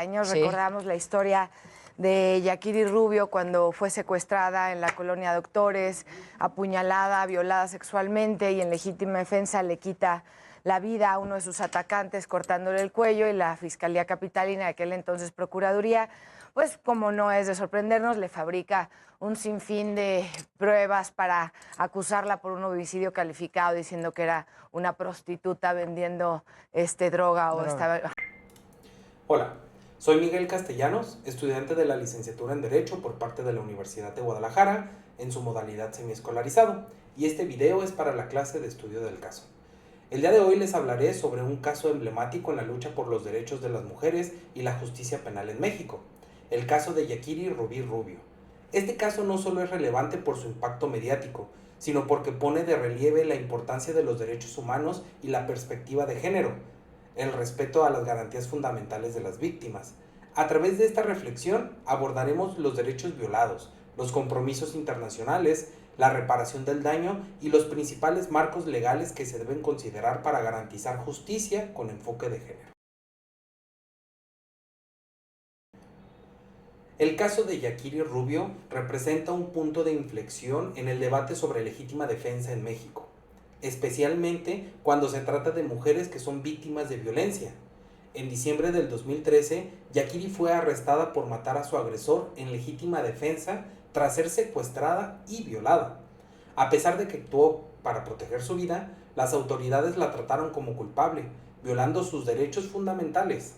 años. Sí. Recordamos la historia de Yaquiri Rubio cuando fue secuestrada en la colonia Doctores, apuñalada, violada sexualmente y en legítima defensa le quita la vida a uno de sus atacantes cortándole el cuello, y la Fiscalía Capitalina, de aquel entonces Procuraduría, pues como no es de sorprendernos, le fabrica un sinfín de pruebas para acusarla por un homicidio calificado, diciendo que era una prostituta vendiendo droga o estaba... Hola, soy Miguel Castellanos, estudiante de la licenciatura en Derecho por parte de la Universidad de Guadalajara en su modalidad semiescolarizado, y este video es para la clase de estudio del caso. El día de hoy les hablaré sobre un caso emblemático en la lucha por los derechos de las mujeres y la justicia penal en México, el caso de Yaquiri Rubio. Este caso no solo es relevante por su impacto mediático, sino porque pone de relieve la importancia de los derechos humanos y la perspectiva de género, el respeto a las garantías fundamentales de las víctimas. A través de esta reflexión abordaremos los derechos violados, los compromisos internacionales, la reparación del daño y los principales marcos legales que se deben considerar para garantizar justicia con enfoque de género. El caso de Yaquiri Rubio representa un punto de inflexión en el debate sobre legítima defensa en México, especialmente cuando se trata de mujeres que son víctimas de violencia. En diciembre del 2013, Yaquiri fue arrestada por matar a su agresor en legítima defensa tras ser secuestrada y violada. A pesar de que actuó para proteger su vida, las autoridades la trataron como culpable, violando sus derechos fundamentales.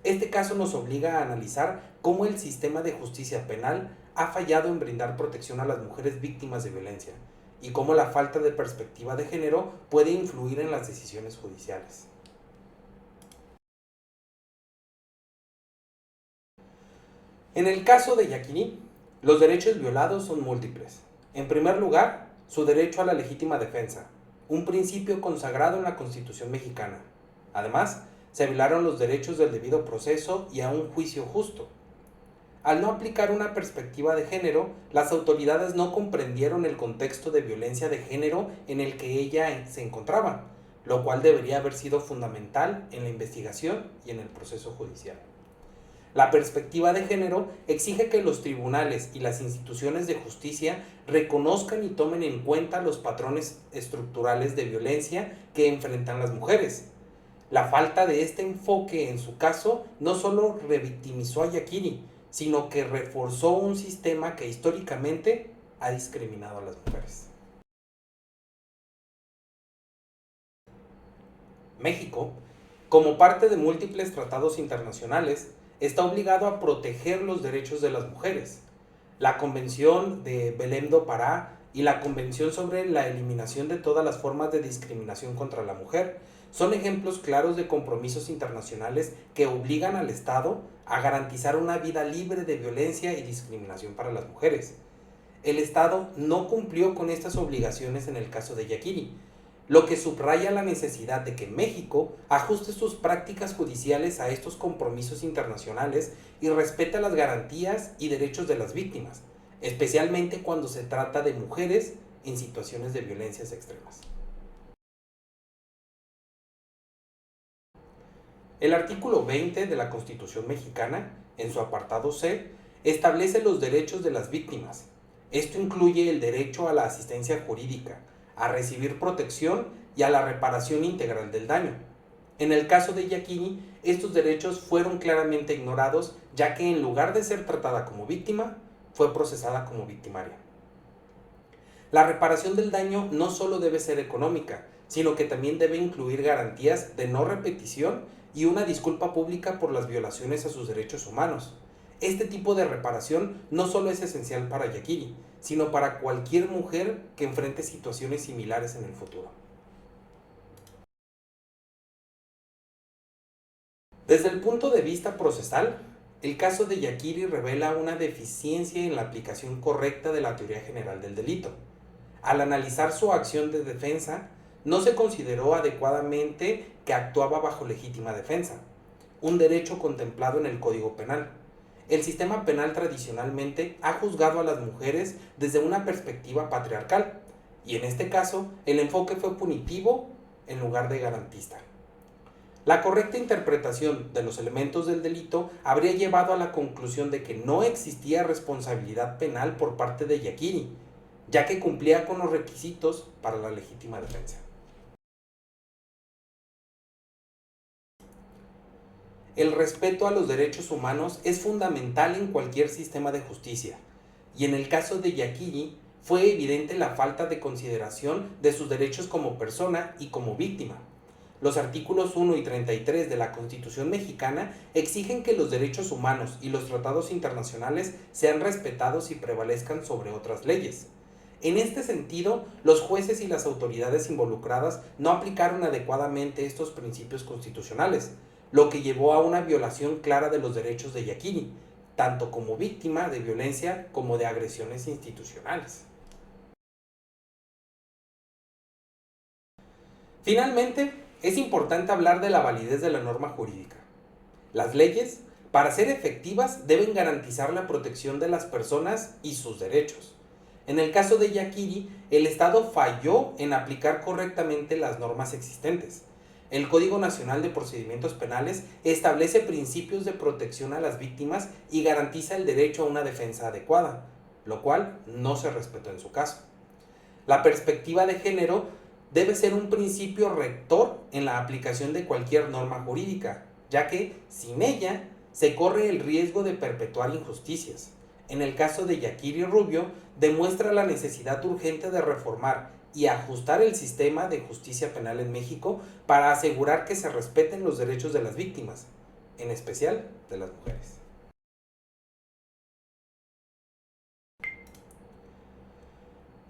Este caso nos obliga a analizar cómo el sistema de justicia penal ha fallado en brindar protección a las mujeres víctimas de violencia, y cómo la falta de perspectiva de género puede influir en las decisiones judiciales. En el caso de Yaquiri, los derechos violados son múltiples. En primer lugar, su derecho a la legítima defensa, un principio consagrado en la Constitución mexicana. Además, se violaron los derechos del debido proceso y a un juicio justo. Al no aplicar una perspectiva de género, las autoridades no comprendieron el contexto de violencia de género en el que ella se encontraba, lo cual debería haber sido fundamental en la investigación y en el proceso judicial. La perspectiva de género exige que los tribunales y las instituciones de justicia reconozcan y tomen en cuenta los patrones estructurales de violencia que enfrentan las mujeres. La falta de este enfoque en su caso no solo revictimizó a Yaquiri, sino que reforzó un sistema que históricamente ha discriminado a las mujeres. México, como parte de múltiples tratados internacionales, está obligado a proteger los derechos de las mujeres. La Convención de Belém do Pará y la Convención sobre la eliminación de todas las formas de discriminación contra la mujer son ejemplos claros de compromisos internacionales que obligan al Estado a garantizar una vida libre de violencia y discriminación para las mujeres. El Estado no cumplió con estas obligaciones en el caso de Yaquiri, lo que subraya la necesidad de que México ajuste sus prácticas judiciales a estos compromisos internacionales y respete las garantías y derechos de las víctimas, especialmente cuando se trata de mujeres en situaciones de violencias extremas. El artículo 20 de la Constitución mexicana, en su apartado C, establece los derechos de las víctimas. Esto incluye el derecho a la asistencia jurídica, a recibir protección y a la reparación integral del daño. En el caso de Yaquiri, estos derechos fueron claramente ignorados, ya que en lugar de ser tratada como víctima, fue procesada como victimaria. La reparación del daño no solo debe ser económica, sino que también debe incluir garantías de no repetición y una disculpa pública por las violaciones a sus derechos humanos. Este tipo de reparación no solo es esencial para Yaquiri, sino para cualquier mujer que enfrente situaciones similares en el futuro. Desde el punto de vista procesal, el caso de Yaquiri revela una deficiencia en la aplicación correcta de la teoría general del delito. Al analizar su acción de defensa, no se consideró adecuadamente que actuaba bajo legítima defensa, un derecho contemplado en el Código Penal. El sistema penal tradicionalmente ha juzgado a las mujeres desde una perspectiva patriarcal, y en este caso el enfoque fue punitivo en lugar de garantista. La correcta interpretación de los elementos del delito habría llevado a la conclusión de que no existía responsabilidad penal por parte de Yakini, ya que cumplía con los requisitos para la legítima defensa. El respeto a los derechos humanos es fundamental en cualquier sistema de justicia, y en el caso de Yakini fue evidente la falta de consideración de sus derechos como persona y como víctima. Los artículos 1 y 33 de la Constitución mexicana exigen que los derechos humanos y los tratados internacionales sean respetados y prevalezcan sobre otras leyes. En este sentido, los jueces y las autoridades involucradas no aplicaron adecuadamente estos principios constitucionales, lo que llevó a una violación clara de los derechos de Yakini, tanto como víctima de violencia como de agresiones institucionales. Finalmente, es importante hablar de la validez de la norma jurídica. Las leyes, para ser efectivas, deben garantizar la protección de las personas y sus derechos. En el caso de Yakini, el Estado falló en aplicar correctamente las normas existentes. El Código Nacional de Procedimientos Penales establece principios de protección a las víctimas y garantiza el derecho a una defensa adecuada, lo cual no se respetó en su caso. La perspectiva de género debe ser un principio rector en la aplicación de cualquier norma jurídica, ya que sin ella se corre el riesgo de perpetuar injusticias. En el caso de Yakini Rubio, demuestra la necesidad urgente de reformar y ajustar el sistema de justicia penal en México para asegurar que se respeten los derechos de las víctimas, en especial de las mujeres.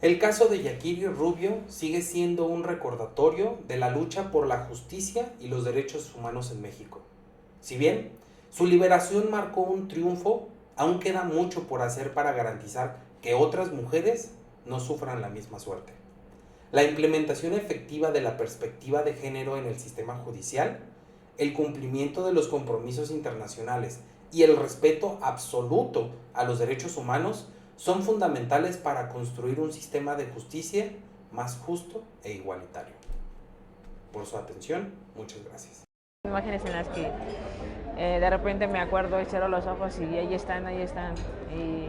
El caso de Yakini Rubio sigue siendo un recordatorio de la lucha por la justicia y los derechos humanos en México. Si bien su liberación marcó un triunfo, aún queda mucho por hacer para garantizar que otras mujeres no sufran la misma suerte. La implementación efectiva de la perspectiva de género en el sistema judicial, el cumplimiento de los compromisos internacionales y el respeto absoluto a los derechos humanos son fundamentales para construir un sistema de justicia más justo e igualitario. Por su atención, muchas gracias. Imágenes en las que de repente me acuerdo y cierro los ojos y ahí están. Y,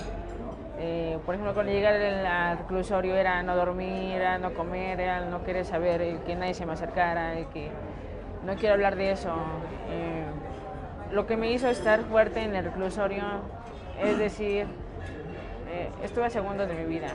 por ejemplo, cuando llegué al reclusorio era no dormir, era no comer, era no querer saber, que nadie se me acercara, que no quiero hablar de eso. Lo que me hizo estar fuerte en el reclusorio es decir, estuve a segundos de mi vida.